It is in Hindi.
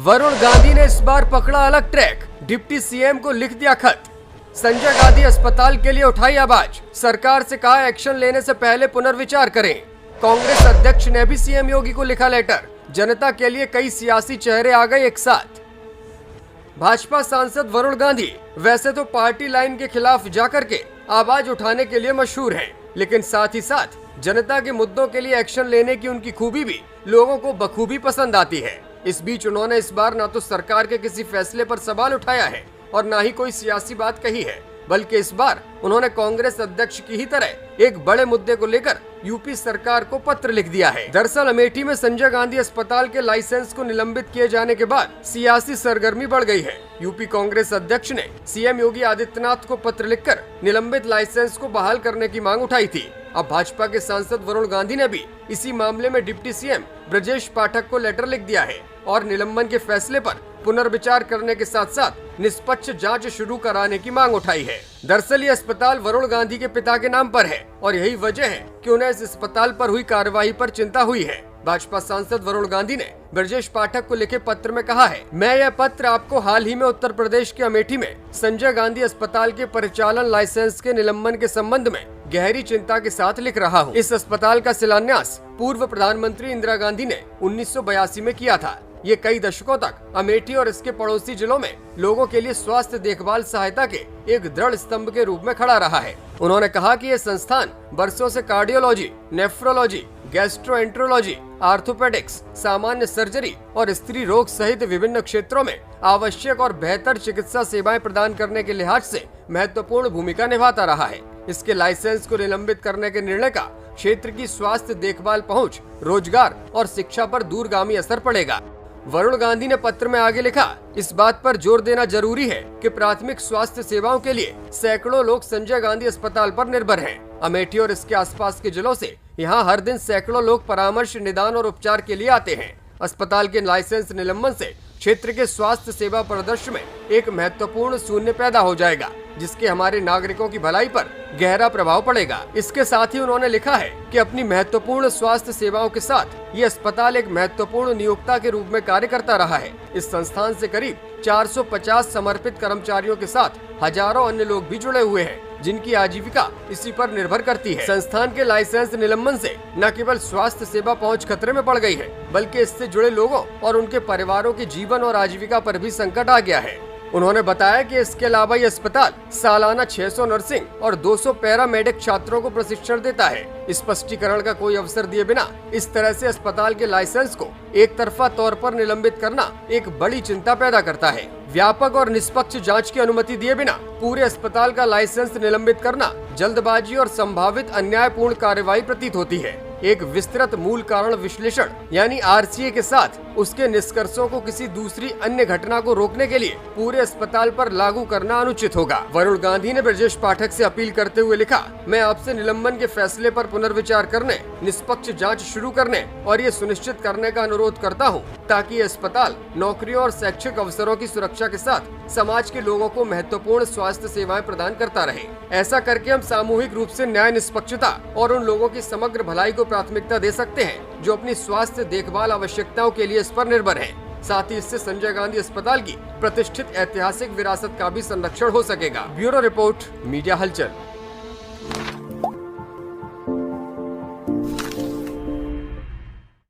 वरुण गांधी ने इस बार पकड़ा अलग ट्रैक, डिप्टी सीएम को लिख दिया खत। संजय गांधी अस्पताल के लिए उठाई आवाज, सरकार से कहा एक्शन लेने से पहले पुनर्विचार करें। कांग्रेस अध्यक्ष ने भी सीएम योगी को लिखा लेटर, जनता के लिए कई सियासी चेहरे आ गए एक साथ। भाजपा सांसद वरुण गांधी वैसे तो पार्टी लाइन के खिलाफ जाकर के आवाज उठाने के लिए मशहूर हैं, लेकिन साथ ही साथ जनता के मुद्दों के लिए एक्शन लेने की उनकी खूबी भी लोगों को बखूबी पसंद आती है। इस बीच उन्होंने इस बार न तो सरकार के किसी फैसले पर सवाल उठाया है और न ही कोई सियासी बात कही है, बल्कि इस बार उन्होंने कांग्रेस अध्यक्ष की ही तरह एक बड़े मुद्दे को लेकर यूपी सरकार को पत्र लिख दिया है। दरअसल अमेठी में संजय गांधी अस्पताल के लाइसेंस को निलंबित किए जाने के बाद सियासी सरगर्मी बढ़ गई है। यूपी कांग्रेस अध्यक्ष ने सीएम योगी आदित्यनाथ को पत्र लिखकर निलंबित लाइसेंस को बहाल करने की मांग उठाई थी। अब भाजपा के सांसद वरुण गांधी ने भी इसी मामले में डिप्टी सीएम ब्रजेश पाठक को लेटर लिख दिया है और निलंबन के फैसले पर पुनर्विचार करने के साथ साथ निष्पक्ष जांच शुरू कराने की मांग उठाई है। दरअसल ये अस्पताल वरुण गांधी के पिता के नाम पर है और यही वजह है कि उन्हें इस अस्पताल पर हुई कार्रवाई पर चिंता हुई है। भाजपा सांसद वरुण गांधी ने ब्रजेश पाठक को लिखे पत्र में कहा है, मैं यह पत्र आपको हाल ही में उत्तर प्रदेश के अमेठी में संजय गांधी अस्पताल के परिचालन लाइसेंस के निलंबन के संबंध में गहरी चिंता के साथ लिख रहा हूँ। इस अस्पताल का शिलान्यास पूर्व प्रधानमंत्री इंदिरा गांधी ने 1982 में किया था। ये कई दशकों तक अमेठी और इसके पड़ोसी जिलों में लोगों के लिए स्वास्थ्य देखभाल सहायता के एक दृढ़ स्तंभ के रूप में खड़ा रहा है। उन्होंने कहा कि ये संस्थान वर्षों से कार्डियोलॉजी, नेफ्रोलॉजी, गैस्ट्रोएंट्रोलॉजी, आर्थोपेडिक्स, सामान्य सर्जरी और स्त्री रोग सहित विभिन्न क्षेत्रों में आवश्यक और बेहतर चिकित्सा सेवाएं प्रदान करने के लिहाज से महत्वपूर्ण भूमिका निभाता रहा है। इसके लाइसेंस को निलंबित करने के निर्णय का क्षेत्र की स्वास्थ्य देखभाल पहुंच, रोजगार और शिक्षा पर दूरगामी असर पड़ेगा। वरुण गांधी ने पत्र में आगे लिखा, इस बात पर जोर देना जरूरी है कि प्राथमिक स्वास्थ्य सेवाओं के लिए सैकड़ों लोग संजय गांधी अस्पताल पर निर्भर हैं। अमेठी और इसके आसपास के जिलों से यहाँ हर दिन सैकड़ों लोग परामर्श, निदान और उपचार के लिए आते हैं। अस्पताल के लाइसेंस निलंबन से क्षेत्र के स्वास्थ्य सेवा परिदृश्य में एक महत्वपूर्ण शून्य पैदा हो जाएगा, जिसके हमारे नागरिकों की भलाई पर गहरा प्रभाव पड़ेगा। इसके साथ ही उन्होंने लिखा है कि अपनी महत्वपूर्ण स्वास्थ्य सेवाओं के साथ ये अस्पताल एक महत्वपूर्ण नियोक्ता के रूप में कार्य करता रहा है। इस संस्थान से करीब 450 समर्पित कर्मचारियों के साथ हजारों अन्य लोग भी जुड़े हुए हैं, जिनकी आजीविका इसी पर निर्भर करती है। संस्थान के लाइसेंस निलंबन से न केवल स्वास्थ्य सेवा पहुंच खतरे में पड़ गई है, बल्कि इससे जुड़े लोगों और उनके परिवारों के जीवन और आजीविका पर भी संकट आ गया है। उन्होंने बताया कि इसके अलावा ये अस्पताल सालाना 600 नर्सिंग और 200 पैरामेडिक छात्रों को प्रशिक्षण देता है। स्पष्टीकरण का कोई अवसर दिए बिना इस तरह से अस्पताल के लाइसेंस को एक तरफा तौर पर निलंबित करना एक बड़ी चिंता पैदा करता है। व्यापक और निष्पक्ष जांच की अनुमति दिए बिना पूरे अस्पताल का लाइसेंस निलंबित करना जल्दबाजी और संभावित अन्यायपूर्ण कार्रवाई प्रतीत होती है। एक विस्तृत मूल कारण विश्लेषण यानी आरसीए के साथ उसके निष्कर्षों को किसी दूसरी अन्य घटना को रोकने के लिए पूरे अस्पताल पर लागू करना अनुचित होगा। वरुण गांधी ने ब्रजेश पाठक से अपील करते हुए लिखा, मैं आपसे निलंबन के फैसले पर पुनर्विचार करने, निष्पक्ष जांच शुरू करने और ये सुनिश्चित करने का अनुरोध करता हूं ताकि ये अस्पताल नौकरियों और शैक्षिक अवसरों की सुरक्षा के साथ समाज के लोगों को महत्वपूर्ण स्वास्थ्य सेवाएं प्रदान करता रहे। ऐसा करके हम सामूहिक रूप से न्याय, निष्पक्षता और उन लोगों की समग्र भलाई को प्राथमिकता दे सकते हैं जो अपनी स्वास्थ्य देखभाल आवश्यकताओं के लिए इस पर निर्भर हैं। साथ ही इससे संजय गांधी अस्पताल की प्रतिष्ठित ऐतिहासिक विरासत का भी संरक्षण हो सकेगा। ब्यूरो रिपोर्ट, मीडिया हलचल।